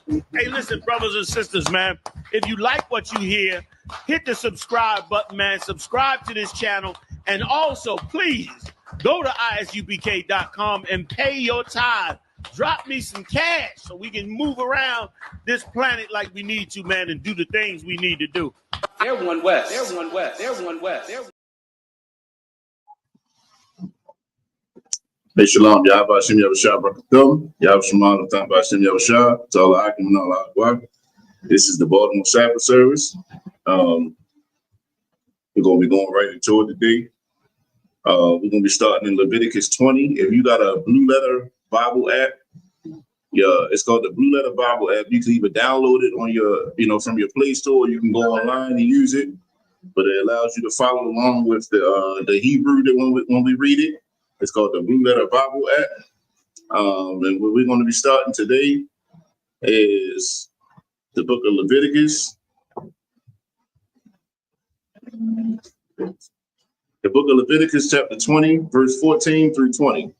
Hey, listen, brothers and sisters, man. If you like what you hear, hit the subscribe button, man. Subscribe to this channel. And also, please, go to isubk.com and pay your tithe. Drop me some cash so we can move around this planet like we need to, man, and do the things we need to do. Everyone west. Everyone west. Everyone west. Hey, shalom, Yahweh Hashem Yahushua Barakatum, Yahweh Shemar Latam Hashem Yahushua, to all Akim and all Akbar. This is the Baltimore Sabbath Service. We're going to be going right into it today. We're going to be starting in Leviticus 20. If you got a Blue Letter Bible app, it's called the Blue Letter Bible app. You can either download it on your, from your Play Store, or you can go online and use it. But it allows you to follow along with the Hebrew that when we read it. It's called the Blue Letter Bible app. And what we're going to be starting today is the book of Leviticus. The book of Leviticus, chapter 20, verse 14 through 20.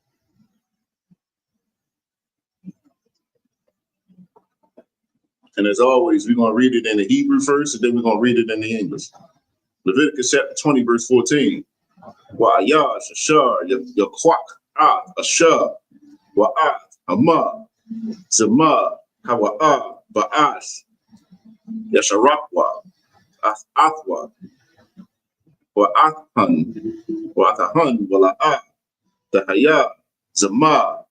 And as always, we're going to read it in the Hebrew first, and then we're going to read it in the English. Leviticus chapter 20, verse 14. Wa'ayash, Ashar, Yaquak, Ashar, Wa'at, Hama, Zama, Hawa'ah, Ba'ash, Yasharakwa, Athwa, Wa'athan, Wala'ah, Dahaya, Zama,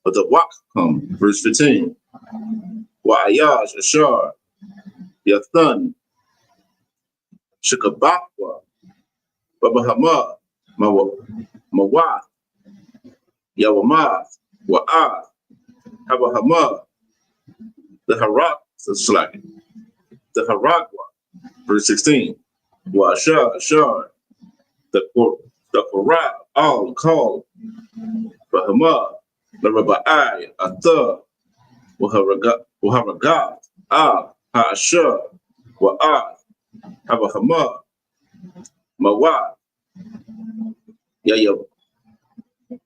Wa'awakham, verse 15. Wa'ayash, Ashar, Yathan, Shikabakwa, Babahama, Mawat, Yawamath, Wa'ath, Habahama, the Haragwa, verse 16, Wa'ashar, the Korah, all called, Bahama, the Rabba'i, Atha, Waharagat, Ha'ashar, Wa'ath, Habahama, Mawat,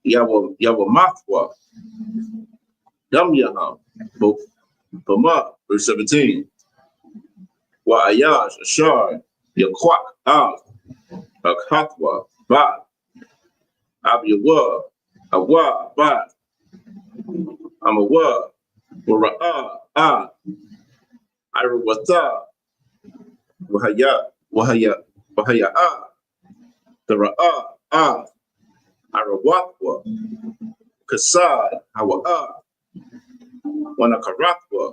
Yawamathwa, Damyaham, Bama, verse 17. Wa'ayash, Ashar, Yaquak, Akhathwa, Bad, Abyawa, Awa, Bad, Amawa, Wara'ah, Irawatha, Wahaya, the Ra'ah, Arawakwa, Kasad, Hawa'ah, Wanakarakwa,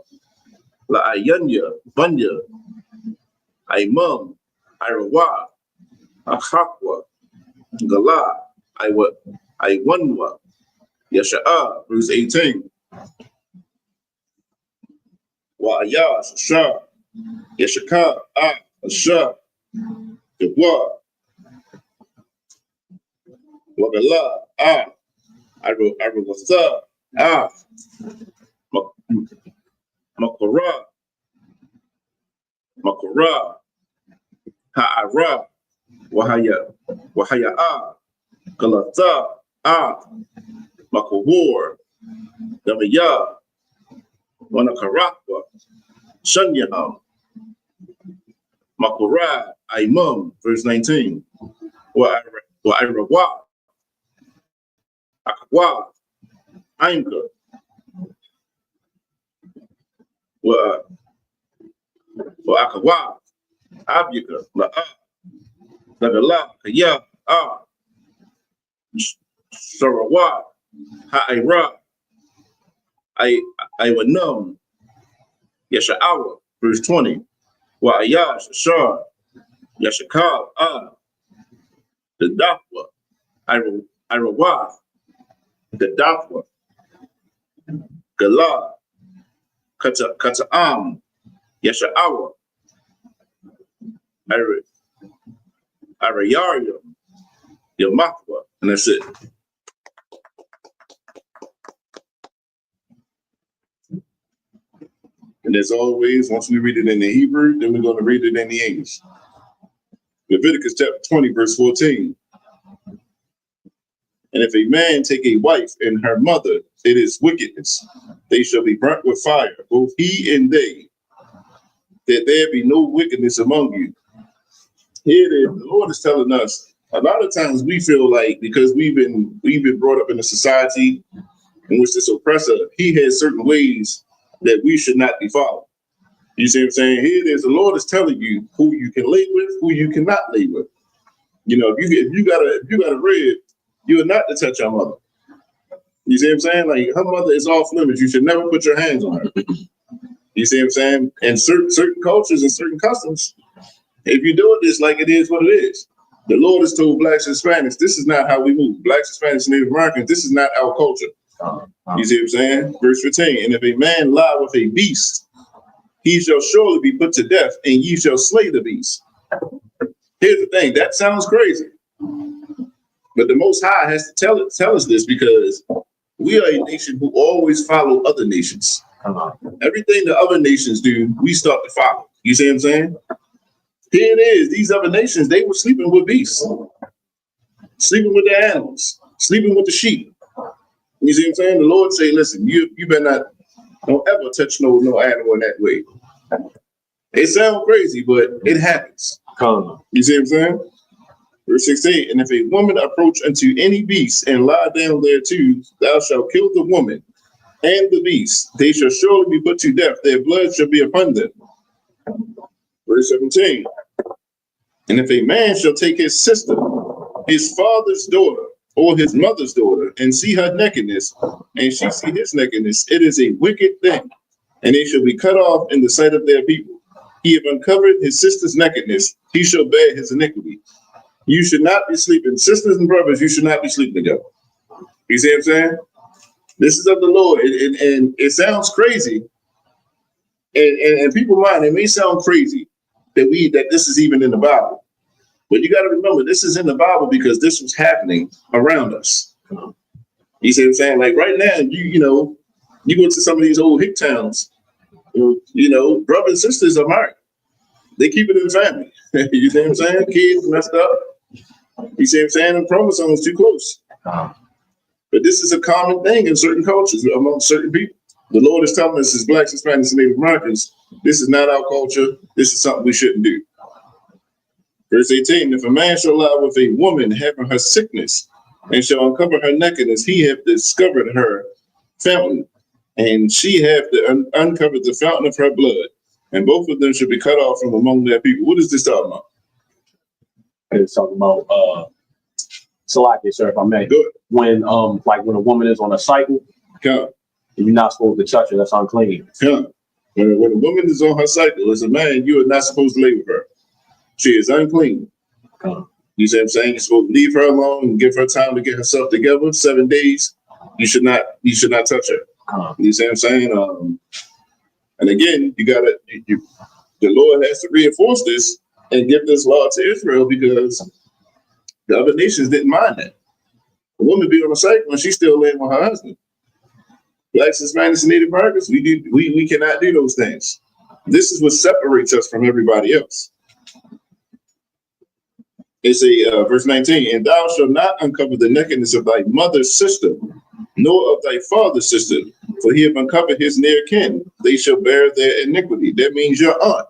La'ayanya, Bunya, Aimum, Irawa, Achakwa, Gala, Iwanwa, Yasha'ah, verse 18. Wa'ayash, Ashar, Yashakah, Ashar, Yabwa, Wagala, Irawatha, Makara, Ha'ara, Wahaya, Galatha, Makawar, Damaya, Wanakarakwa, Shanyaham, Makara, Aimum, verse 19. Wa'irawa, Akwa, Ainka, Wa'akawa, Abyaka, La'a, Lagala, Kaya, Sarawa, Ha'ira, Iwanum, Yasha'awa, verse 20. Wa'ayash, Ashar, Yashakal, the Dathwa, Irawa, the Dathwa, Gala, Kata'am, Yasha'awa, Arayarium, Yamathwa, and that's it. And as always, once we read it in the Hebrew, then we're going to read it in the English. Leviticus chapter 20, verse 14. And if a man take a wife and her mother, it is wickedness. They shall be burnt with fire, both he and they, that there be no wickedness among you. Here it is. The Lord is telling us, a lot of times we feel like because we've been brought up in a society in which this oppressor, he has certain ways that we should not be following. You see what I'm saying? Here it is. The Lord is telling you who you can lay with, who you cannot lay with. You know, if you got a rib, you are not to touch your mother. You see what I'm saying? Like, her mother is off limits. You should never put your hands on her. You see what I'm saying? And certain cultures and certain customs, if you do it, it's like it is what it is. The Lord has told blacks and Hispanics, this is not how we move. Blacks, Hispanics, Native Americans, this is not our culture. You see what I'm saying? Verse 15, and if a man lie with a beast, he shall surely be put to death, and ye shall slay the beast. Here's the thing, that sounds crazy. But the Most High has to tell us this because we are a nation who always follow other nations. Everything the other nations do, we start to follow. You see what I'm saying? Here it is. These other nations, they were sleeping with beasts, sleeping with the animals, sleeping with the sheep. You see what I'm saying? The Lord say, listen, you better not, don't ever touch no animal in that way. It sounds crazy, but it happens. You see what I'm saying? Verse 16, and if a woman approach unto any beast and lie down thereto, thou shalt kill the woman and the beast. They shall surely be put to death. Their blood shall be upon them. Verse 17, and if a man shall take his sister, his father's daughter, or his mother's daughter, and see her nakedness, and she see his nakedness, it is a wicked thing, and they shall be cut off in the sight of their people. He have uncovered his sister's nakedness, he shall bear his iniquity. You should not be sleeping, sisters and brothers, you should not be sleeping together. You see what I'm saying? This is of the Lord, and it sounds crazy, and people mind, it may sound crazy that this is even in the Bible. But you got to remember, this is in the Bible because this was happening around us. You see what I'm saying? Like right now, you go to some of these old hick towns, brothers and sisters are married. They keep it in the family. You see what I'm saying? Kids messed up. You see what I'm saying? And chromosomes too close. But this is a common thing in certain cultures among certain people. The Lord is telling us as blacks, Hispanics, and Native Americans, this is not our culture. This is something we shouldn't do. Verse 18, if a man shall lie with a woman having her sickness and shall uncover her nakedness, he hath discovered her fountain, and she hath uncovered the fountain of her blood, and both of them should be cut off from among their people. What is this talking about? It's talking about Salaki, sir, if I may. Good. When when a woman is on a cycle, Come. you're not supposed to touch her, that's unclean. Come. When a woman is on her cycle, as a man, you are not supposed to lay with her. She is unclean. You see what I'm saying? You're supposed to leave her alone and give her time to get herself together. 7 days. You should not touch her. You see what I'm saying? And again, the Lord has to reinforce this and give this law to Israel because the other nations didn't mind that. A woman be on a cycle and she's still laying with her husband. Blacks, Hispanics, and Native Americans, we cannot do those things. This is what separates us from everybody else. It's verse 19, and thou shalt not uncover the nakedness of thy mother's sister, nor of thy father's sister, for he have uncovered his near kin. They shall bear their iniquity. That means your aunt.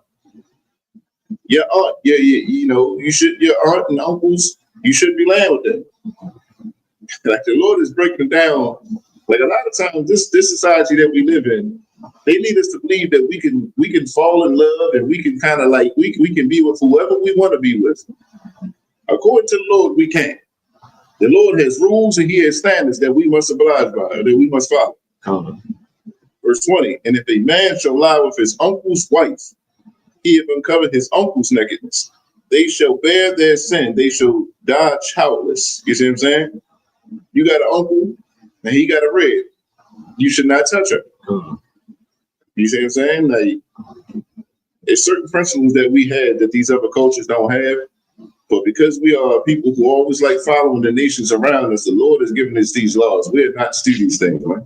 Your aunt, your aunt and uncles, you should be laying with them. Like the Lord is breaking it down. Like a lot of times, this society that we live in, they lead us to believe that we can fall in love and we can kind of like we can be with whoever we want to be with. According to the Lord, we can't. The Lord has rules and he has standards that we must oblige by, that we must follow. Verse 20, and if a man shall lie with his uncle's wife, he have uncovered his uncle's nakedness. They shall bear their sin. They shall die childless. You see what I'm saying? You got an uncle and he got a rib. You should not touch her. You see what I'm saying? Like, there's certain principles that we had that these other cultures don't have. But because we are people who always like following the nations around us, the Lord has given us these laws. We're not to do these things, man.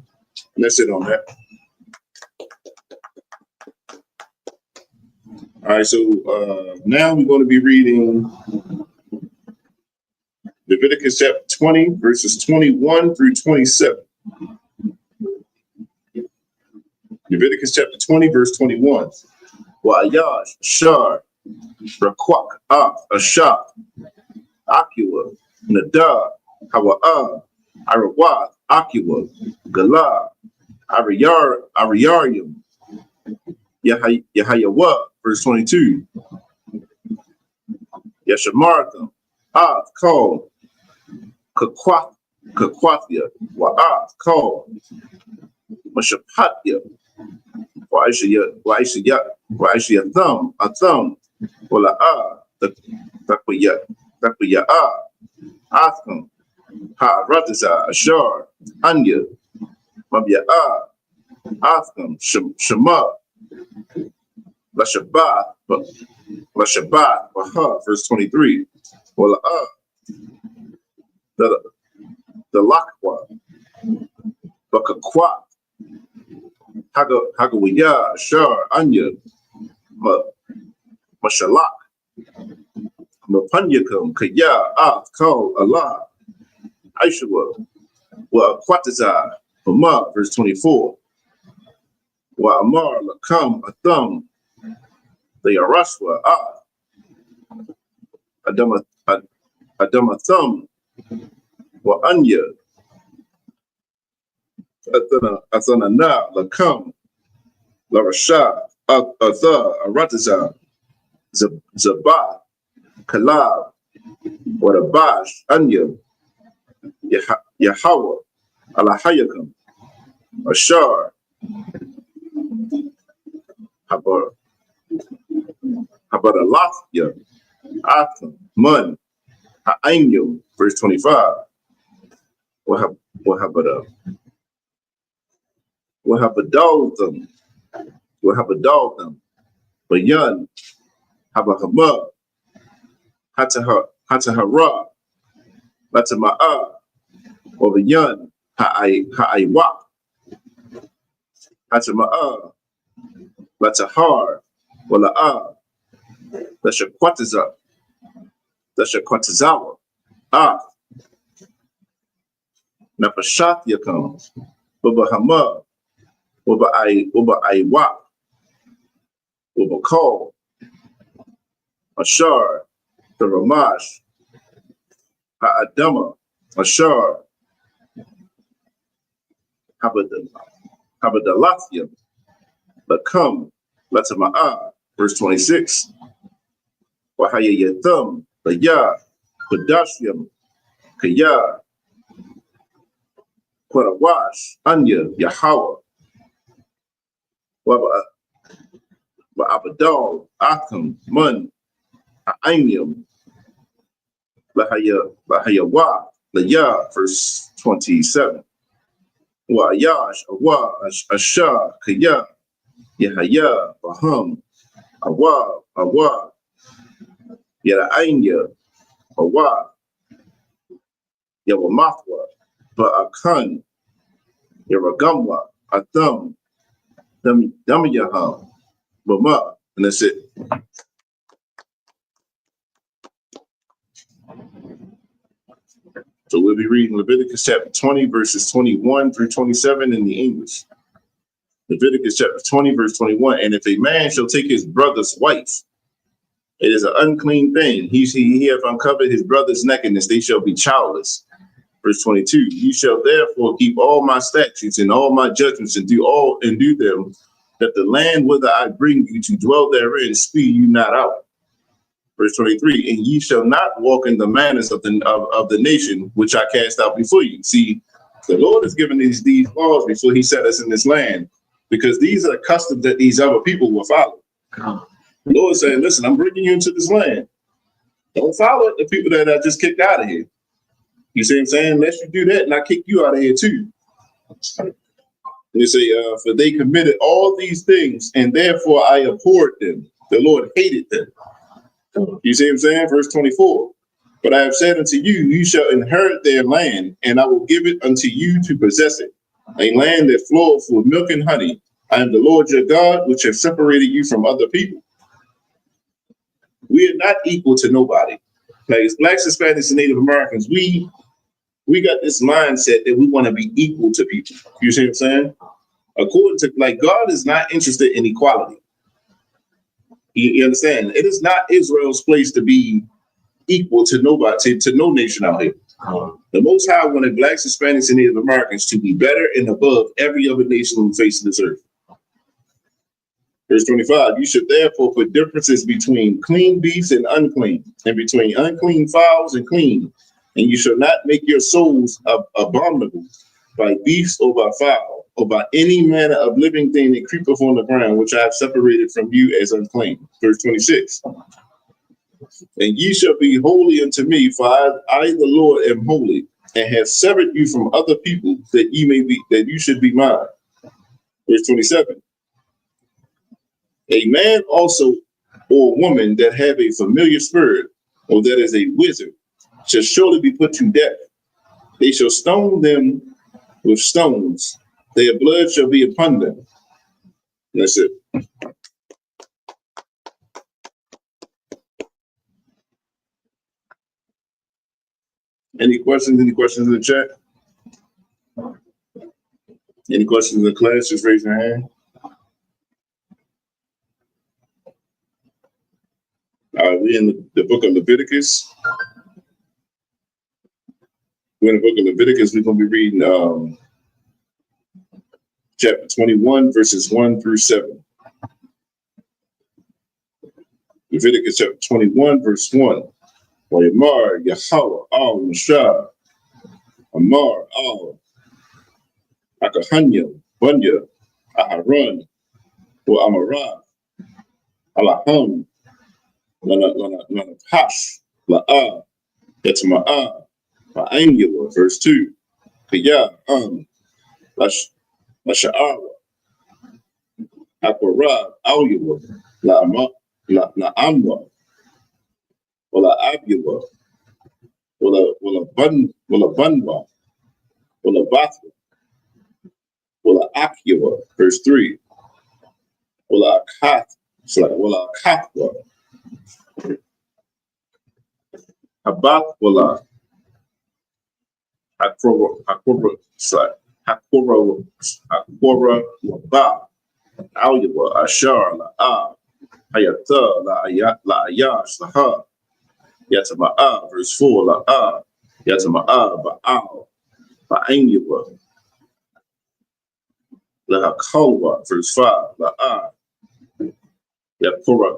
And that's it on that. All right, so now we're going to be reading the Leviticus chapter 20, verses 21 through 27. Leviticus chapter 20, verse 21. Wa'ayash, Shar, Raquak, Ashah, Akua, Nadab, Hawa'ah, Arawath, Akua, Galah, Ariyarim, Yahayawa, verse 22. Yashamartham, Kal, Kakwathia, Wa'ath, Kal, Mashapatya, Wa'isha Thumb, Athum, Wala'ah, Takwiya'ah, Atham, Ha'aratiza, Ashar, Anya, Mabya'ah, Atham, Shema, Lashabath, verse 23. Wala'ah, the Lakwa, Bakakwa, Hagawiyah, Ashar, Anya, Mashalak, Mapanyakam, Kaya, Kal, Allah, Aishawa, Wa Quatiza, Bama, verse 24. Wa Amar, Lakam, Atham, the Yaraswa, Adamatham, Wa Anya, Athanana, Lakam, Larasha, Atha, Aratiza, Zabah, Kalab, Wadabash, Anya, Yahweh, Alahayakam, Ashar, Habadalathya, Atham, Mun, Ha'anyum, verse 25. Wahabadal them, Bayan, Habahama, Hatahara, Latama'a, Obayan, Ha'aiwa, Hatama'a, Latahar, Wala'a, Dashakwatizawa, Napashat Yakam, Babahama, Aiwa, Ubakal, Ashar, the Ramash, Ha'adama, Ashar, Habadalathia, Lakam, Latama'a, verse 26. Wahaya Yatham, Laya, Padashyam, Kaya, Quarawash, Anya, Yahweh, Abadal, Akum, Mun, Aimium, Lahayawa, Laya, verse 27. Wa'ayash, Awa, Ashah, Kaya, Yahaya, Baham, Awa, Yarainya, Awa, Yawamathwa, Ba'akan, Yaragamwa, Atham, Damiyaham, Bama, and that's it. So we'll be reading Leviticus chapter 20, verses 21 through 27 in the English. Leviticus chapter 20, verse 21. And if a man shall take his brother's wife, it is an unclean thing. He hath uncovered his brother's nakedness, they shall be childless. Verse 22. You shall therefore keep all my statutes and all my judgments and do them, that the land whither I bring you to dwell therein speed you not out. Verse 23, and ye shall not walk in the manners of the nation which I cast out before you. See, the Lord has given these laws before he set us in this land, because these are customs that these other people will follow. The Lord is saying, listen, I'm bringing you into this land. Don't follow the people that I just kicked out of here. You see what I'm saying? Unless you do that, and I kick you out of here too. And you say, for they committed all these things, and therefore I abhorred them. The Lord hated them. You see what I'm saying? Verse 24. But I have said unto you, you shall inherit their land, and I will give it unto you to possess it, a land that floweth with milk and honey. I am the Lord your God, which have separated you from other people. We are not equal to nobody. Like as Blacks, Hispanics, and Native Americans, we got this mindset that we want to be equal to people. You see what I'm saying? According to like God is not interested in equality. You understand? It is not Israel's place to be equal to nobody, to no nation out here. The Most High wanted Blacks, Hispanics, and Native Americans to be better and above every other nation on the face of this earth. Verse 25, you should therefore put differences between clean beasts and unclean, and between unclean fowls and clean. And you shall not make your souls abominable by beasts or by fowl, or by any manner of living thing that creepeth on the ground, which I have separated from you as unclean. Verse 26. And ye shall be holy unto me, for I the Lord am holy, and have severed you from other people, that you should be mine. Verse 27. A man also or woman that have a familiar spirit, or that is a wizard, shall surely be put to death. They shall stone them with stones. Their blood shall be upon them. That's it. Any questions? Any questions in the chat? Any questions in the class? Just raise your hand. We're in the book of Leviticus. We're in the book of Leviticus. We're going to be reading chapter 21, verses 1 through 7. Leviticus chapter 21, verse 1. Yamar Yahweh al Mashah Amar al Akahanya Bunya Aharon wa Amarah Alaham Lana Pash La'a Yatama'a Ma'angula. Verse 2. Kaya Lasha'ara Aquarab Alyua La Amwa Wala Abua, Wala Bunwa, Wala Bathwa, Wala Akua. Verse 3. Wala Kathwa, Abath Wala Hakora Waba, Alyua, Ashar, La Hayata, La Ayash, Laha. Yatama'a, verse 4, La'a, Yatama'a, Ba'al, Ba'angua, Lahakalwa, verse 5, La'a, Yapura,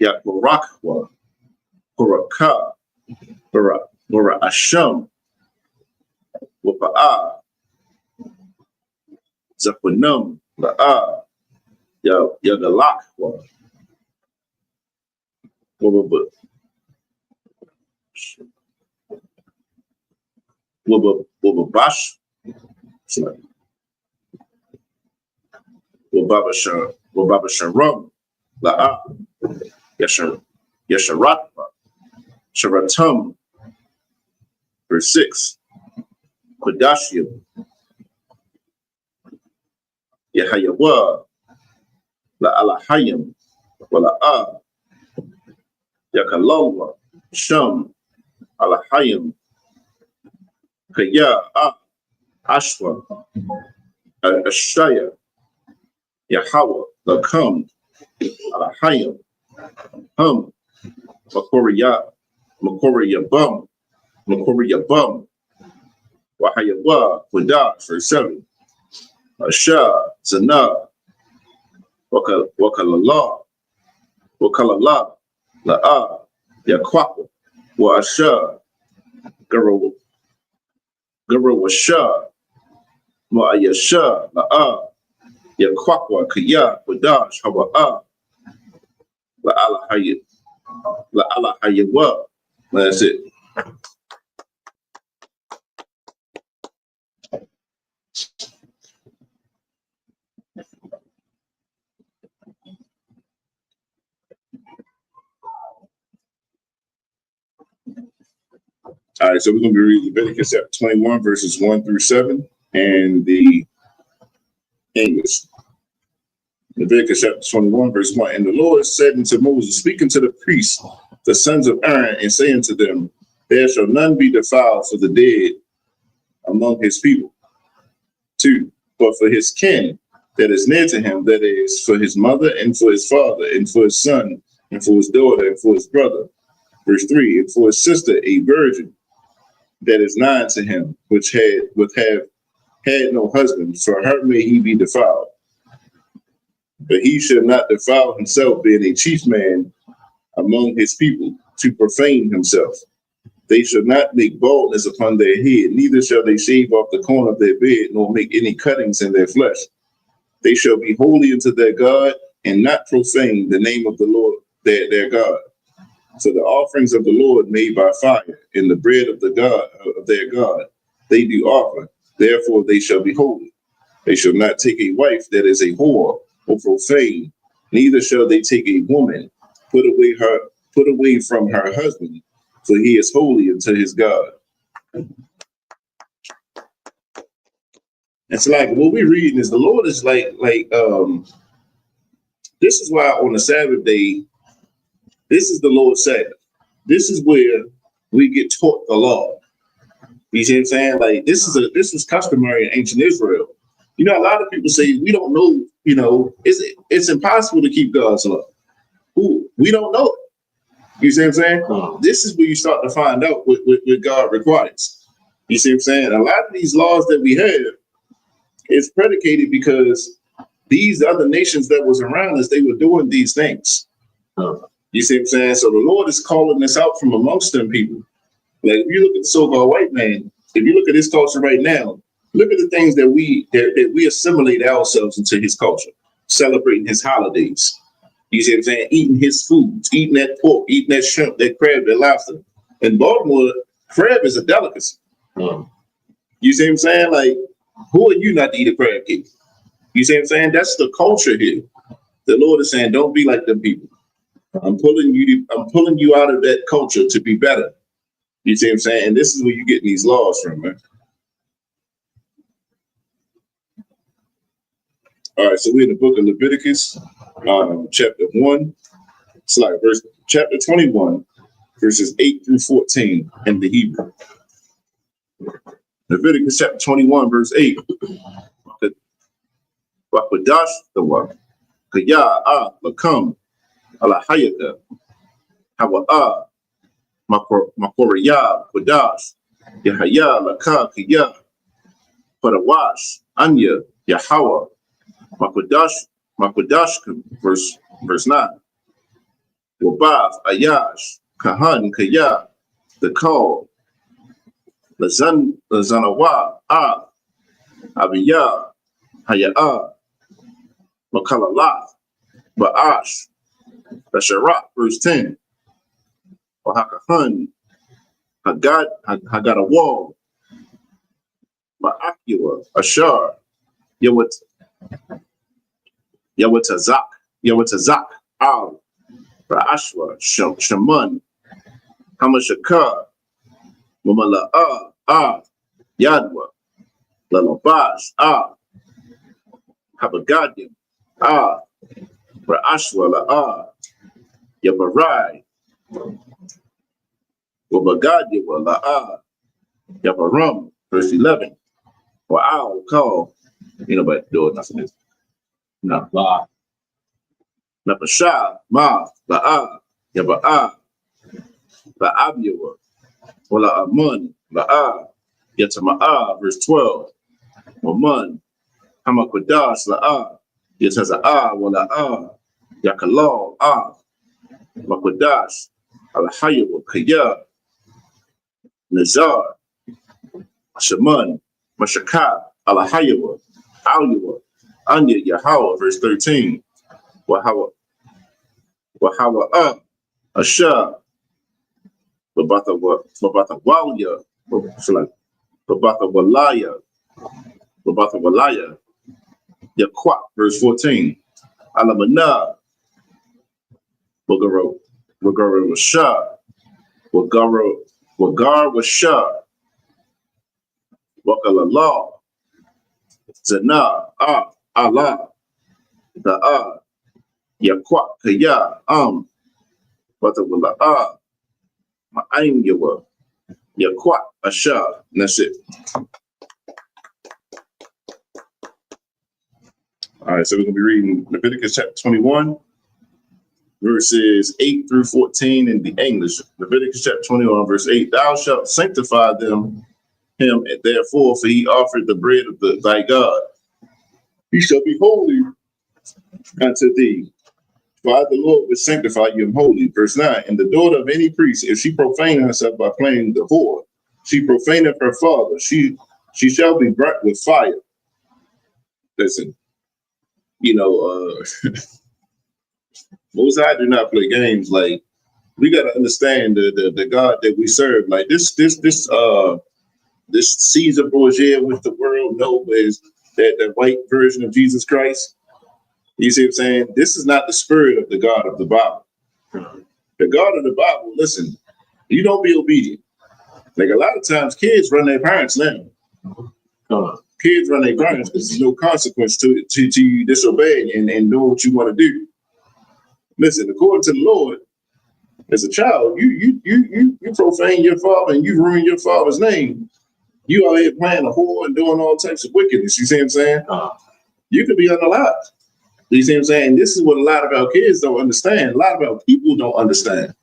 Yapurakwa, Puraka, Pura Asham, Wapa'a, Zapunum, La'a, Yagalakwa, Wababash, Wababasharum, La'a, Yasharatma, Sharatum, verse 6, Kodashim, Yahayawa, La'alahayim, Wala'a, Yakalawa, Shum, Alahayim, Kaya, Ashwa, Ashaya, Yahweh, Lakam, Alahayim, Makoriyabum, Wahayawa, Wadah, verse 7, Asha, Zana, Wakalala, La'a, Yakwapa, Washa, Garawasha, Ma'ayasha, La'a, Yakwapa, Kaya, Wadash, Hawa'a, La'alahayawa. That's it. All right, so we're going to be reading Leviticus chapter 21, verses 1 through 7, and the English. Leviticus chapter 21, verse 1. And the Lord said unto Moses, speaking to the priests the sons of Aaron, and say unto them, there shall none be defiled for the dead among his people. 2, but for his kin that is near to him, that is, for his mother, and for his father, and for his son, and for his daughter, and for his brother. Verse 3, and for his sister, a virgin that is nigh to him, which have had no husband, for her may he be defiled. But he shall not defile himself, being a chief man among his people, to profane himself. They shall not make baldness upon their head, neither shall they shave off the corner of their beard, nor make any cuttings in their flesh. They shall be holy unto their God, and not profane the name of the Lord their God. So the offerings of the Lord made by fire, and the bread of the God of their God, they do offer. Therefore they shall be holy. They shall not take a wife that is a whore or profane, neither shall they take a woman put away from her husband, for he is holy unto his God. It's like what we're reading is the Lord is this is why on the Sabbath day, this is the Lord's Sabbath. This is where we get taught the law. You see what I'm saying? Like this was customary in ancient Israel. You know, a lot of people say we don't know, you know, it's impossible to keep God's law. We don't know it. You see what I'm saying? This is where you start to find out what God requires. You see what I'm saying? A lot of these laws that we have is predicated because these other nations that was around us, they were doing these things. You see what I'm saying? So the Lord is calling us out from amongst them people. Like if you look at the so-called white man, if you look at his culture right now, look at the things that we assimilate ourselves into his culture, celebrating his holidays. You see what I'm saying? Eating his foods, eating that pork, eating that shrimp, that crab, that lobster. In Baltimore, crab is a delicacy. You see what I'm saying? Like, who are you not to eat a crab cake? You see what I'm saying? That's the culture here. The Lord is saying, don't be like them people. I'm pulling you out of that culture to be better. You see what I'm saying? And this is where you're getting these laws from, man. All right, so we're in the book of Leviticus, chapter 1. It's like chapter 21, verses 8 through 14 in the Hebrew. Leviticus chapter 21, verse 8. Waqadash the one. Kaya lakam ala hayata. Hawa makoraya qudash. Yahaya laka kaya. Parawash anya Yahweh. Makwadash, verse 9. Wabav, Ayash, Kahan, Kaya, the call, Lazanawa, Abiyah, Hayah, Makalala, Ba'ash, Basharat, verse 10. Wahakahan, Hagadawal, Ma'akua, Ashar, Yawatazak, Al, Ra'ashwa, Shaman, Hamashakar, Mamala'a, Yadwa, Lalabash, Habagadim, Ra'ashwa, La'a, Yabarai, Wabagadia, La'a, Yabaram, verse 11. Wa'al, call, ain't nobody doing nothing. No. Napasha, Ma, La'a, Yaba'a, La'abiyawa, Wala Amun, La'a, Yatama'a, verse 12. Wamun, Hamakwadash, La'a, Yataza'a, Wala'a, Yakalal, Makwadash, Alahayawa, Kaya, Nazar, Shaman, Mashaka, Alahayawa, Aliyawa, Anya Yahweh, verse 13. Wahawa Asha, Babata Walya, Babata Walaya, Yaquat, verse 14. Alamana, Wagara Washa, Wagar Washa, Wakalala, Zana, Allah, the Yaquat Kaya, Watawala'a, Ma'ainyawa, Yaquat Asha. And that's it. All right, so we're going to be reading Leviticus chapter 21, verses 8 through 14 in the English. Leviticus chapter 21, verse 8. Thou shalt sanctify him, and therefore, for he offered the bread of thy God. He shall be holy unto thee. For I, the Lord, will sanctify you holy. Verse 9. And the daughter of any priest, if she profane herself by playing the whore, she profaneth her father. She shall be burnt with fire. Listen, Most High do not play games. Like, we got to understand the God that we serve. Like this Caesar Borgia, which the world knows as that white version of Jesus Christ. You see what I'm saying? This is not the spirit of the God of the Bible. The God of the Bible, listen, you don't be obedient. Like a lot of times kids run their parents now. Kids run their parents because there's no consequence to you disobeying and doing what you want to do. Listen, according to the Lord, as a child, you profane your father and you ruin your father's name. You out here playing a whore and doing all types of wickedness. You see what I'm saying? You could be unalived. You see what I'm saying? This is what a lot of our kids don't understand. A lot of our people don't understand.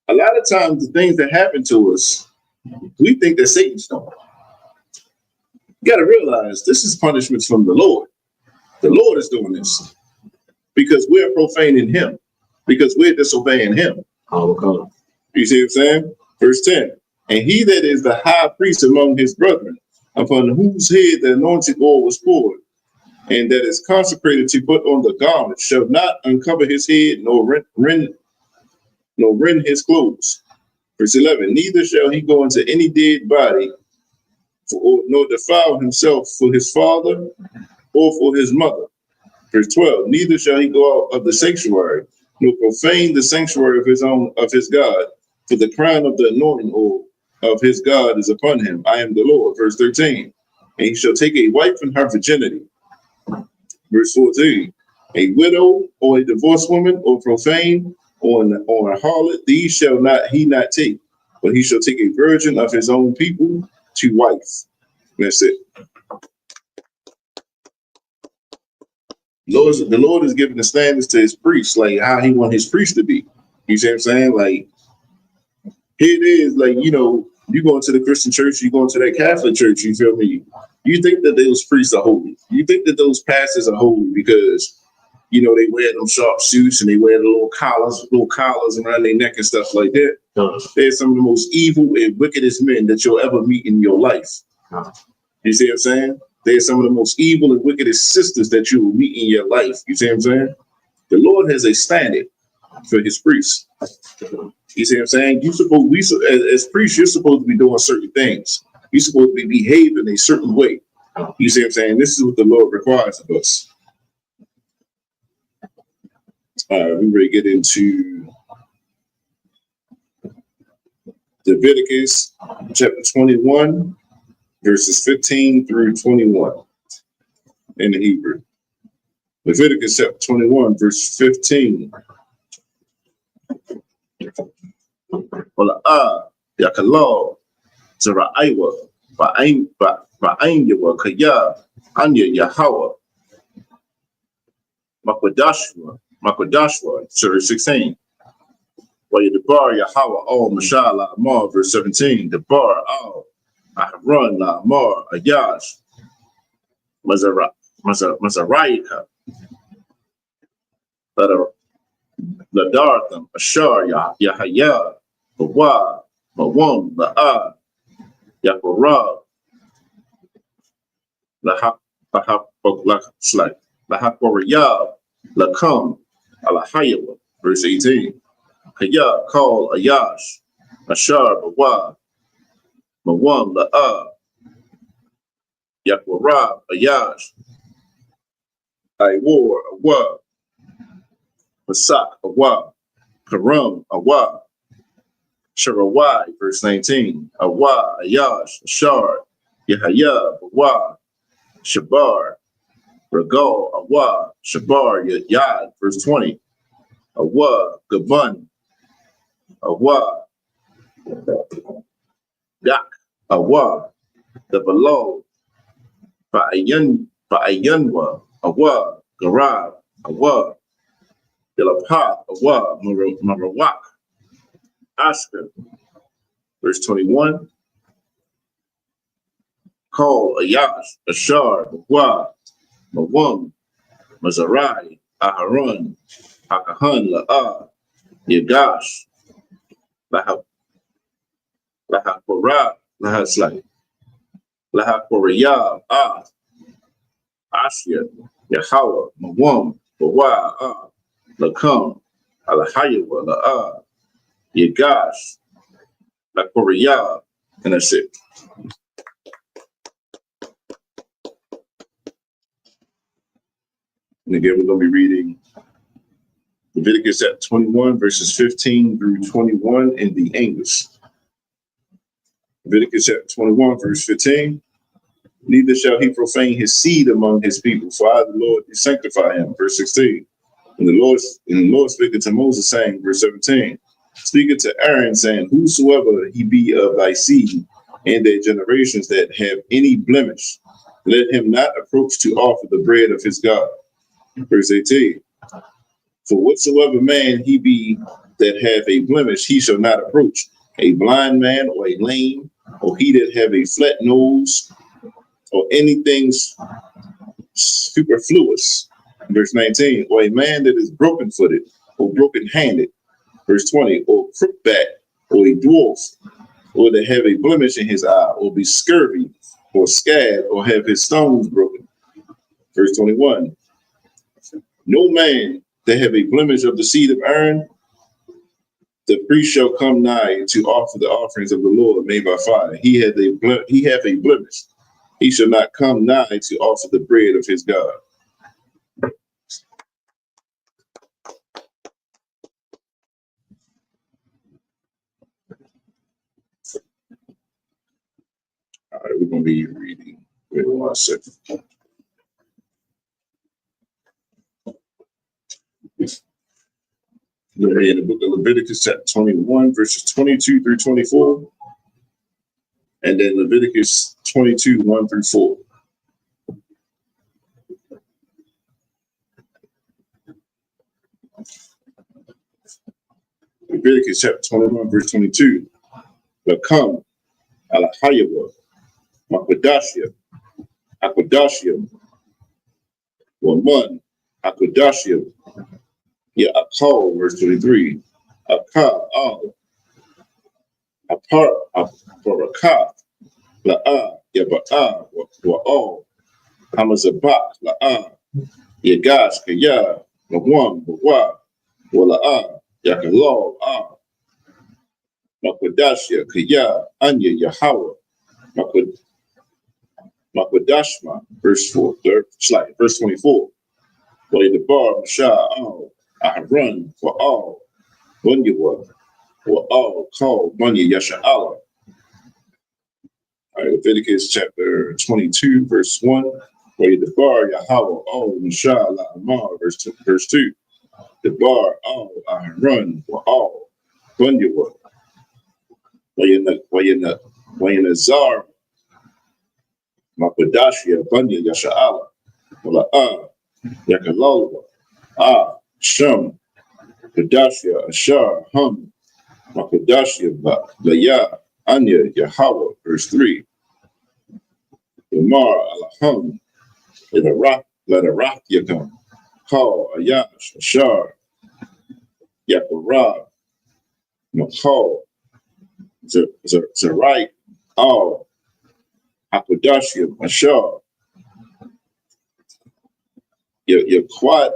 A lot of times the things that happen to us, we think that Satan's doing. You got to realize this is punishments from the Lord. The Lord is doing this because we're profaning him, because we're disobeying him. You see what I'm saying? Verse 10. And he that is the high priest among his brethren, upon whose head the anointed oil was poured, and that is consecrated to put on the garment, shall not uncover his head, nor rend his clothes. Verse 11. Neither shall he go into any dead body, nor defile himself for his father or for his mother. Verse 12. Neither shall he go out of the sanctuary, nor profane the sanctuary of his God, for the crown of the anointing oil of his God is upon him. I am the Lord. Verse 13. And he shall take a wife from her virginity. Verse 14. A widow or a divorced woman or profane or a harlot, these shall he not take, but he shall take a virgin of his own people to wife. That's it. The Lord is giving the standards to his priests, like how he want his priests to be. You see what I'm saying? Like, here it is, like, you go into the Christian church, you go into that Catholic church, you feel me? You think that those priests are holy. You think that those pastors are holy because, they wear them sharp suits and they wear the little collars around their neck and stuff like that. They're some of the most evil and wickedest men that you'll ever meet in your life. You see what I'm saying? They're some of the most evil and wickedest sisters that you will meet in your life. You see what I'm saying? The Lord has a standard for his priests. You see what I'm saying? As priests, you're supposed to be doing certain things. You're supposed to be behaving a certain way. You see what I'm saying? This is what the Lord requires of us. All right, we're ready to get into Leviticus chapter 21, verses 15 through 21 in the Hebrew. Leviticus chapter 21, verse 15. Yakalo, Zaraiwa, Ba'ainyawa, Kaya, Anya Yahweh, Makwadashwa, verse 16. While the bar Yahweh all Mashallah Amar, verse 17. The bar all Ahran La Amar Ayash Mazaraika Ladartham Ashar Yahaya Bawa Mawam La'a Yakorab Lahakoriyab Lakam Alahayawa, verse 18. Kaya call Ayash Ashar Bawa Mawam La'a Yakorab Ayash Iwar Awa Masak Awa Karam Awa Sharawai, verse 19. Awa Ayash Ashar Yahaya Bawa Shabar Regal Awa Shabar Yad, verse 20. Awa, Gabun, Awa, Yak, Awa, the below, Fa'ayanwa, Awa, Garab, Awa, Delapath, Awa, Marawak, Oscar. Verse 21. Call Ayash, Ashar, Wa, Mawum, Mazarai, Aharon, Hakahan, La'a, Yagash, Lahakora, Lahaslai, Lahakorayab, Ashia, Yahawa, Mawum, Bawa, Lakam, Alahayawa, La'a, Yagash, Lakorayab, and that's it. And again, we're going to be reading Leviticus chapter 21, verses 15 through 21 in the English. Leviticus chapter 21, verse 15. Neither shall he profane his seed among his people, for I, the Lord, do sanctify him. Verse 16. And the Lord speaking to Moses, saying, verse 17, speaking to Aaron, saying, whosoever he be of thy seed and their generations that have any blemish, let him not approach to offer the bread of his God. Verse 18, for whatsoever man he be that have a blemish, he shall not approach, a blind man or a lame, or he that have a flat nose, or anything superfluous. Verse 19, or a man that is broken-footed, or broken-handed. Verse 20, or crook-back, or a dwarf, or that have a blemish in his eye, or be scurvy, or scab, or have his stones broken. Verse 21, no man that have a blemish of the seed of Aaron, the priest shall come nigh to offer the offerings of the Lord made by fire. He hath a blemish. He shall not come nigh to offer the bread of his God. All right, we're going to be reading. Wait 1 second. We're in the book of Leviticus, chapter 21, verses 22 through 24, and then Leviticus 22, 1 through 4. Leviticus chapter 21, verse 22. Lakam, Alahayawa, Makwadashia, Akwadashia, Waman, Akwadashia, Ya Akal, verse 23. Akal, Al, Apar, Aparakah, La'a, Yaba'a, Wa'al, Hamazabak, La'a, Yagash, Kaya, Mawam, Bawa, Wala'a, Yakalal, Makwadashia, Kaya, Anya, Yahweh, Makwadashma, verse 4, verse 24. Wale the bar, Mashah, Al, Aharon, Wa'al, Bunyawa, Wa'al, Call, Bunya, Yasha'ala. All right, Leviticus chapter 22, verse 1. Wale the bar, Yahweh, Al, Mashah, La'amar, verse 2. The bar, Al, Aharon, Wa'al, Bunyawa, Wayanazar, Makwadashia, Bunya, Yasha'ala, Wala'a, Yakalala, Shem, Kadashia, Ashar, Hum, Makwadashia, Laya, Anya, Yahweh, verse 3. Yamar, Alahum, let a rock Yakam, Call, Ayash, Ashar, Yakarab, Makal, Zerai, Al, Hakwadashia, Ashar, Yaquad,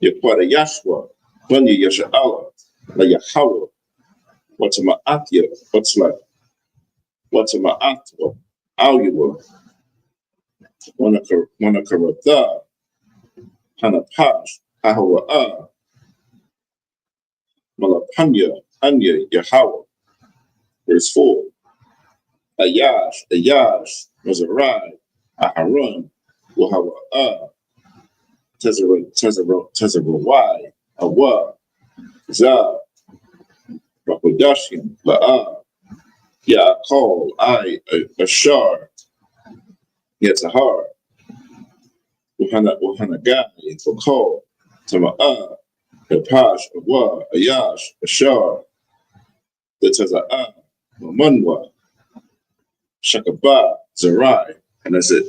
Yashwa, Bunya, Yasha'ala, La Yahweh, Watama'atia, Watama'atwa, Alua, Wanakaratha, Hanapash, Ahawa'a, Malapanya, Anya, Yahweh, verse 4. Ayash, Mazarai, Aharon, Wahawa'a, Tezarawai, Awa, Zah, Rakudashim, La'ah, Ya'akal, Ashar, Yetzahar, Wahanagai, Fakal, Tama'ah, Kapash, Awa, Ayash, Ashar, Letaza'ah, Mamanwa, Shakabah, Zerai, and that's it.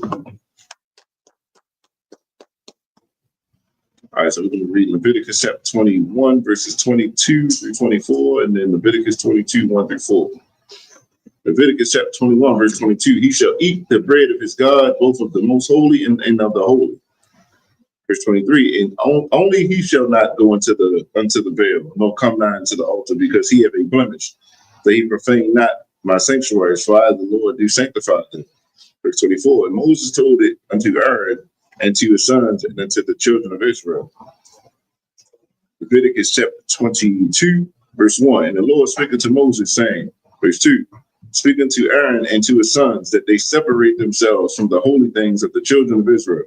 All right, so we're going to read Leviticus chapter 21, verses 22 through 24, and then Leviticus 22, 1 through 4. Leviticus chapter 21, verse 22, he shall eat the bread of his God, both of the most holy and of the holy. Verse 23, and only he shall not go unto the veil, nor come nigh unto the altar, because he have a blemish, that he profane not my sanctuaries, for I, the Lord, do sanctify them. Verse 24, and Moses told it unto Aaron, and to his sons, and unto the children of Israel. Leviticus chapter 22, verse 1. And the Lord spake unto Moses, saying, verse 2, speak unto Aaron and to his sons, that they separate themselves from the holy things of the children of Israel,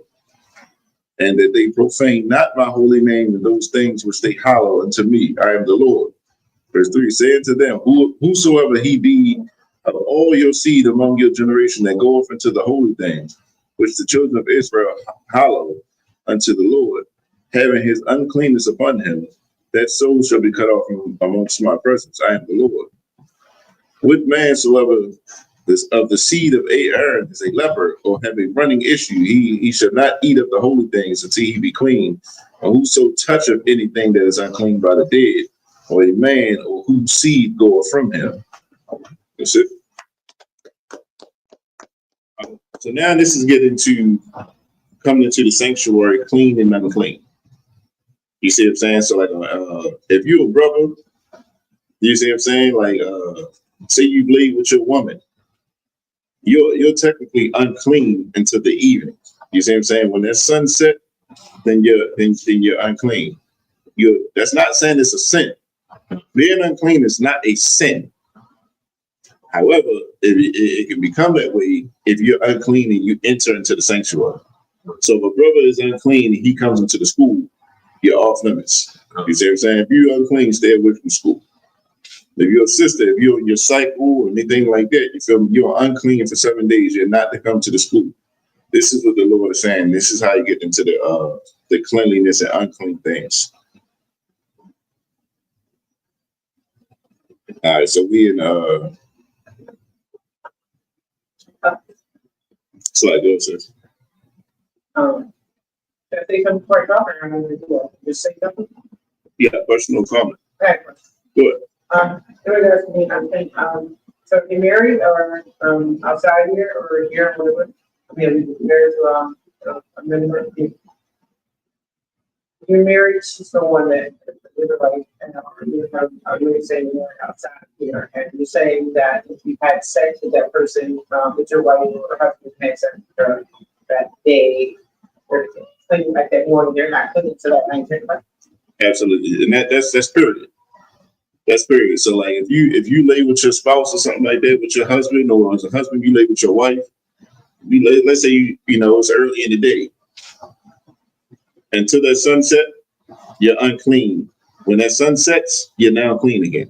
and that they profane not my holy name in those things which they hallow unto me. I am the Lord. Verse 3, say unto them, whosoever he be of all your seed among your generation that goeth into the holy things, which the children of Israel hallow unto the Lord, having his uncleanness upon him, that soul shall be cut off from amongst my presence. I am the Lord. What man soever of the seed of Aaron is a leper, or have a running issue, he shall not eat of the holy things until he be clean. And whoso toucheth anything that is unclean by the dead, or a man, or whose seed goeth from him. That's it. So now this is getting to coming into the sanctuary clean and unclean. You see what I'm saying? So like, if you're a brother, you see what I'm saying? Like, say you laid with your woman, you're technically unclean until the evening. You see what I'm saying? When that sunset, then you're unclean. That's not saying it's a sin. Being unclean is not a sin. However, it can become that way if you're unclean and you enter into the sanctuary. So if a brother is unclean and he comes into the school, you're off limits. You see what I'm saying? If you're unclean, stay away from school. If you're a sister, if you're in your cycle or anything like that, you feel me? You're unclean for 7 days. You're not to come to the school. This is what the Lord is saying. This is how you get into the cleanliness and unclean things. All right, so we in slide go, sis. Can I say something before I drop, or I'm going to do it? Just say something? Yeah, question or comment. Okay. Go ahead. It was asking me, I think, so if you're married or outside here or here or whatever, I mean, married to a member, if you're married to someone that is like, I'm really saying you're outside here, and you're saying that if you've had sex with that person, with your wife or husband had sex with her that day, or something like that morning, they're not cooking to that night. Absolutely, and that's period. That's period. So like if you lay with your spouse or something like that, with your husband, or as a husband you lay with your wife, let's say you know it's early in the day. Until that sunset, you're unclean. When that sun sets, you're now clean again.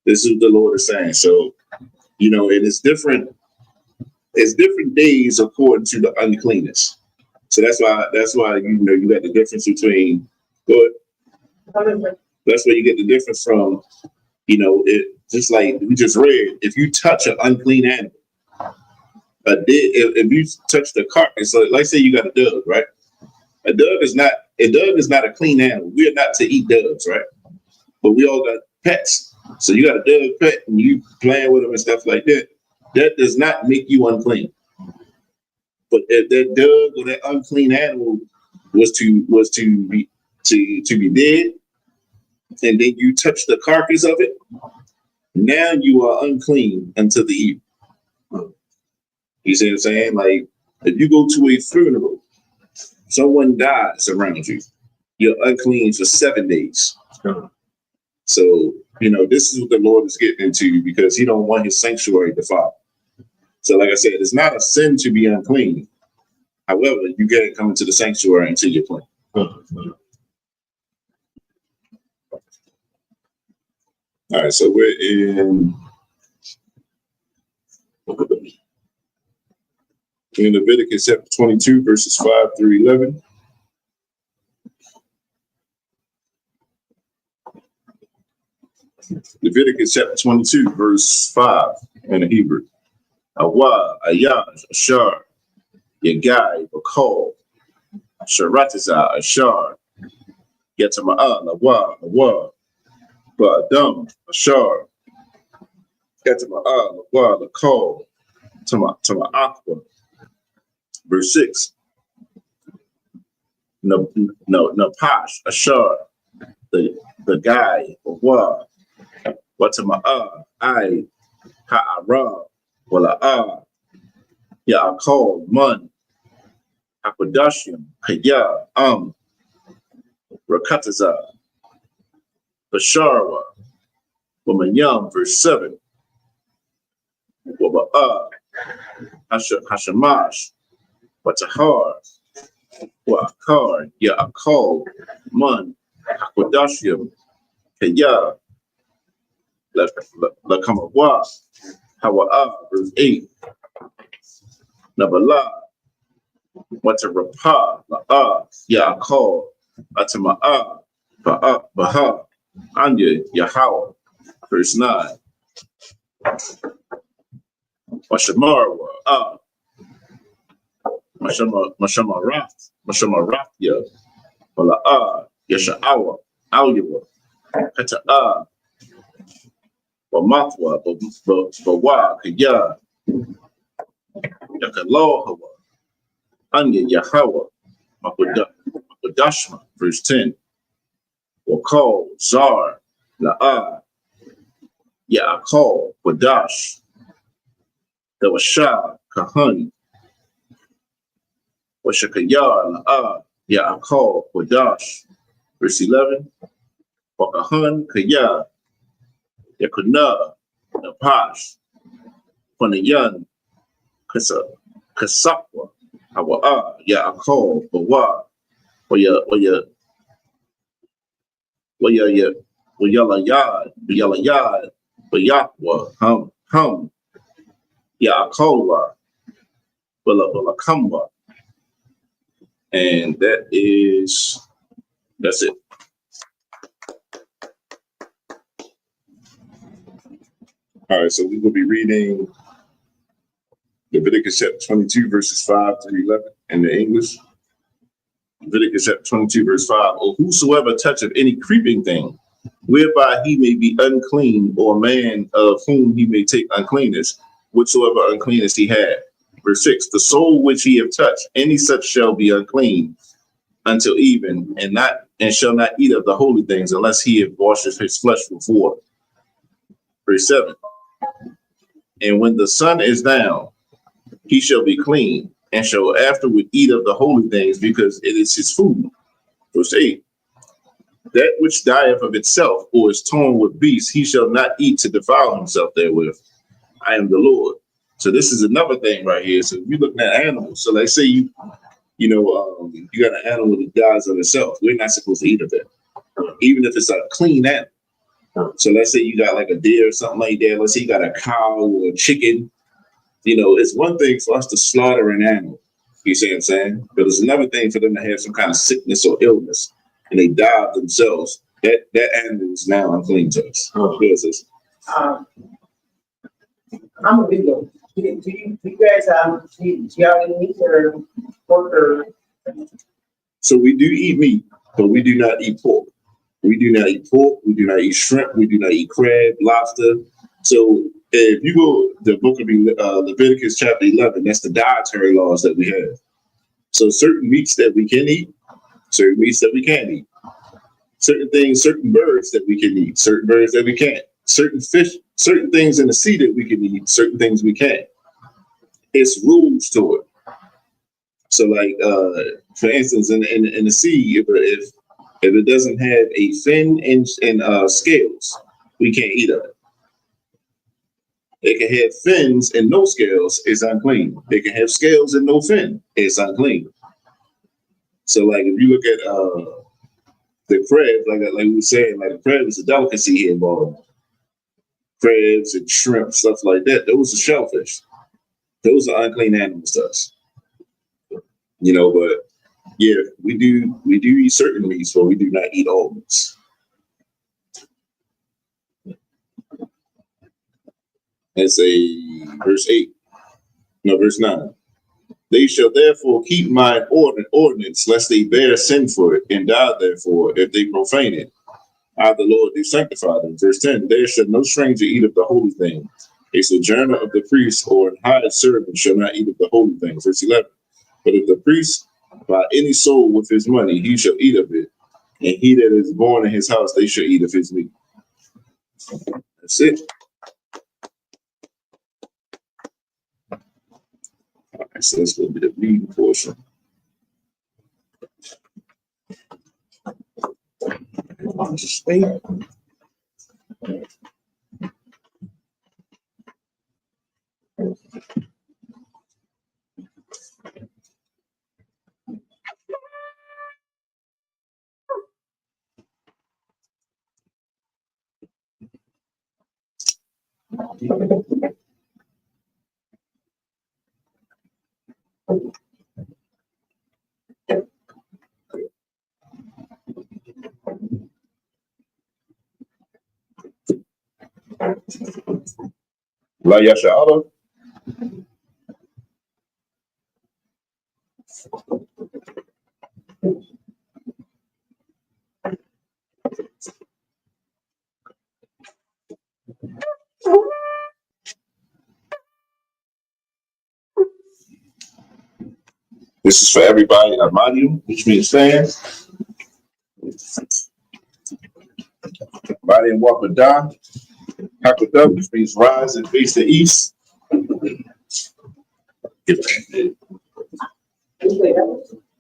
This is what the Lord is saying. So, you know, it is different. It's different days according to the uncleanness. So that's why you know you got the difference between good. That's where you get the difference from, you know, it just like we just read, if you touch an unclean animal, if you touch the carcass, so like say you got a dove, right? A dove is not a clean animal. We are not to eat doves, right? But we all got pets. So you got a dove pet and you playing with them and stuff like that. That does not make you unclean. But if that dove or that unclean animal was to be dead, and then you touch the carcass of it, now you are unclean until the evening. You see what I'm saying? Like if you go to a funeral, someone dies around you, you're unclean for 7 days. So, you know, this is what the Lord is getting into because he don't want his sanctuary defiled. So like I said, it's not a sin to be unclean. However, you can't come into the sanctuary until you're clean. All right, so we're in Leviticus chapter 22, verses 5 through 11. Leviticus chapter 22, verse 5 in the Hebrew. Awa, Ayaj, Ashar, Yagai, Bakal, Sharatiza, Ashar, Yatama'a, Lawa, Ba'adam, Ashar, Yatama'a, Lawa, Lakal, Tama'akwa. Verse 6. Napash, Ashar, the guy, Wa, Watama'a, I, Ha'ara, Wala'a, Ya'akal, Mun, Hakodashim, Kaya, Rakataza, Basharwa, Wamanyam, verse 7. Waba'a, Hashamash, Watahar, Wa'akar, Ya'akal, Mun, Hakodashim, Kaya, Lakamawa, Hawa'a, verse 8. Nabala, Watarapa, La'a, Ya'akal, Atama'a, Baha, Anya, Yahweh, verse 9. Washamarwa, Mashamarathya, Wala'a, Yasha'awa, Alyawa, Heta'a, Wamathwa, Bawa, Kaya, Yakalohawa, Anya, Yahweh, Makodashma, verse 10. Wakal, Zar, La'a, Ya'akal, Wadash, Dawashah, Kahan, Washakayar, La'a, Ya'akal, Wadash, verse 11. Wakahan, Kaya, Yakuna, Napash, Panayan, Kasapwa, Hawa'a, Ya'akal, Bawa, Wayalayad, Bayakwa, Hum, Ya'akalwa, Balakamwa. And that's it. All right, so we will be reading Leviticus chapter 22, verses 5 through 11 in the English. Leviticus chapter 22, verse 5. Or whosoever toucheth any creeping thing, whereby he may be unclean, or a man of whom he may take uncleanness, whatsoever uncleanness he had. Verse 6. The soul which he have touched, any such shall be unclean until even, and shall not eat of the holy things, unless he have washed his flesh with water. Verse 7. And when the sun is down, he shall be clean, and shall afterward eat of the holy things, because it is his food. Verse 8. That which dieth of itself, or is torn with beasts, he shall not eat to defile himself therewith. I am the Lord. So this is another thing right here. So if you're looking at animals, so let's say you got an animal that dies of itself, we're not supposed to eat of it, even if it's a clean animal. So let's say you got like a deer or something like that. Let's say you got a cow or a chicken. It's one thing for us to slaughter an animal. You see what I'm saying? But it's another thing for them to have some kind of sickness or illness, and they die of themselves. That animal is now unclean to us. I'm a video. Do you guys do you have any meat or pork or? So we do eat meat, but we do not eat pork. We do not eat pork. We do not eat shrimp. We do not eat crab, lobster. So if you go to the book of Leviticus chapter 11, that's the dietary laws that we have. So certain meats that we can eat, certain meats that we can't eat, certain things, certain birds that we can eat, certain birds that we can't, certain fish, certain things in the sea that we can eat, certain things we can't. It's rules to it. So like, for instance, in the sea, if it doesn't have a fin and scales, we can't eat of it. It can have fins and no scales, it's unclean. It can have scales and no fin, it's unclean. So like if you look at the crab, like we were saying, like the crab is a delicacy here in Baltimore. crabs and shrimp, stuff like that. Those are shellfish. Those are unclean animals to us. You know, but yeah, we do eat certain meats, but we do not eat all meats. That's verse 8. No, verse 9. They shall therefore keep my ordinance, lest they bear sin for it, and die therefore, if they profane it. I, the Lord, do sanctify them. Verse 10. There shall no stranger eat of the holy thing. A sojourner of the priest or an hired servant shall not eat of the holy thing. Verse 11. But if the priest buy any soul with his money, he shall eat of it. And he that is born in his house, they shall eat of his meat. That's it. All right, so that's going to be the reading portion. La Yasha'ala. This is for everybody. Amadium, which means fan. Amadium Wapadah. Hakadab, which means rise and face the east.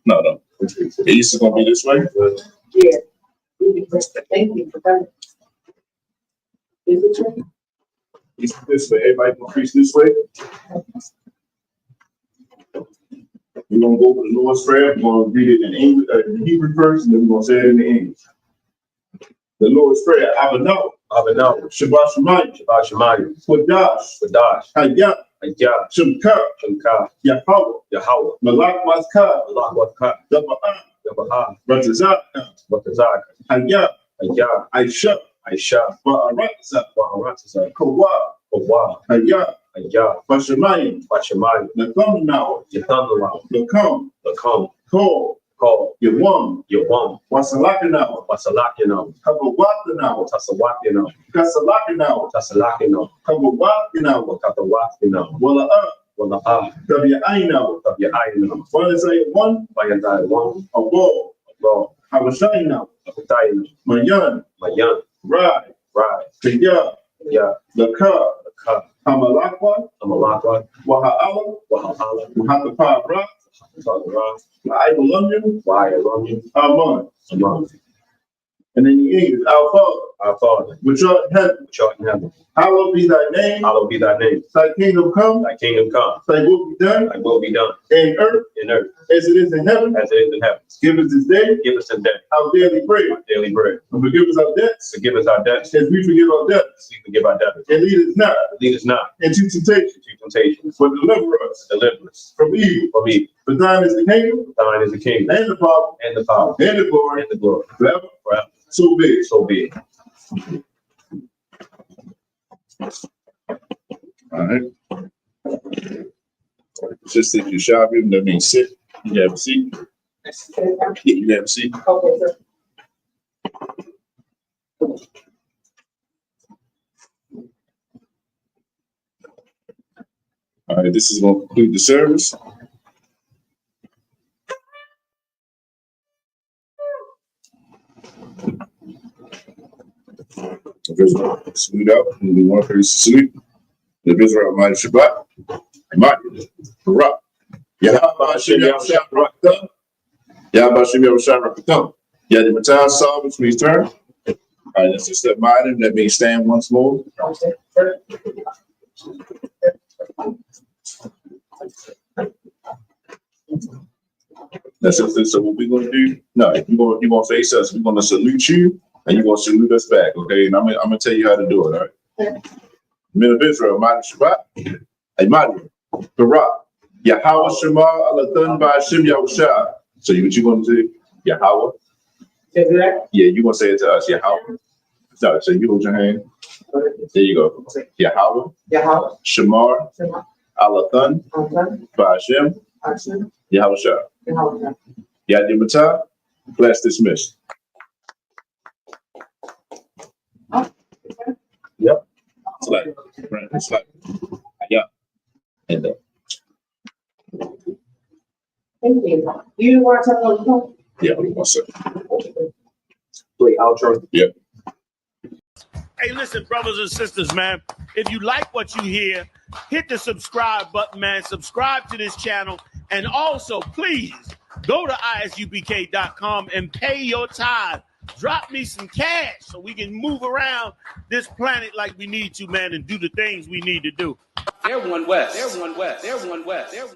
No. The east is going to be this way. Yeah. Thank you for that. Is it true? East this way. Everybody can face this way. We're going to go over the Lord's Prayer. We're going to read it in English, in Hebrew first, and then we're going to say it in English. The Lord's Prayer. Abano. Shabbat Shemayim. Wadash. Hayah. Shemka. Yahweh. Malak Maskah. Daba'ah. Ratazak. Hayah. Aisha. Ba'aratazak. Kawah. Hayah. Bashamayim. Nakam now. Nakam. Call. Yawam. Wasalakina. Kabawatina. Kasalakina. Kabawakina. Wala'ah. Tabi'aina. One. A wall. Habashayna. Mayan. Ride. Kaya. Laka. Hamalakwa. Waha'ala. Wahatapara. Why I love you. Amen. And then the English, our Father, which art in heaven. Hallowed be thy name. Thy kingdom come. Thy will be done. In earth. As it is in heaven. Give us this day. Our daily bread. And forgive us our debts. As we forgive our debtors. And lead us not. Into temptation. But deliver us. From evil. For thine is the kingdom. And the power. And the glory. Forever. So be it. All right. Just if you shop him, that means sit. You have a seat. You have a seat. Okay, sir. All right, this is going to conclude the service. Salute out. And we want to salute the Israel Almighty Shabbat. Almighty Barak. Yahweh Hashem Yahushua Barakatah. Yahweh Hashem Yahushua Barakatah. Yadi Matah saw, which means turn. All right, that's just that Biden. That means stand once more. That's it. So what we're going to do? No, you're going to face us. We're going to salute you, and you're going to salute us back. Okay, and I'm going to tell you how to do it. All right. Men of Israel, Madi Shabbat, Madi, Barak, Yahweh Shema Alathan by Hashem Yahushua. So what you gonna say? Yahweh? Say that? Yeah, you gonna say it to us, Yahweh. So you hold your hand. There you go. Yahweh. Yahweh. Shamar. Shema. Alathan Alathan. by Hashem Hashem. Yahushua. Yahweh. Yadimata. Class dismissed. Yep. It's like, yeah. And Thank you. You want to tell them? yeah, hold on 1 second. Play outro. Yep. Hey, listen, brothers and sisters, man. If you like what you hear, hit the subscribe button, man. Subscribe to this channel. And also, please go to isubk.com and pay your tithe. Drop me some cash so we can move around this planet like we need to, man, and do the things we need to do. They're one West. They're one West. They're one West. They're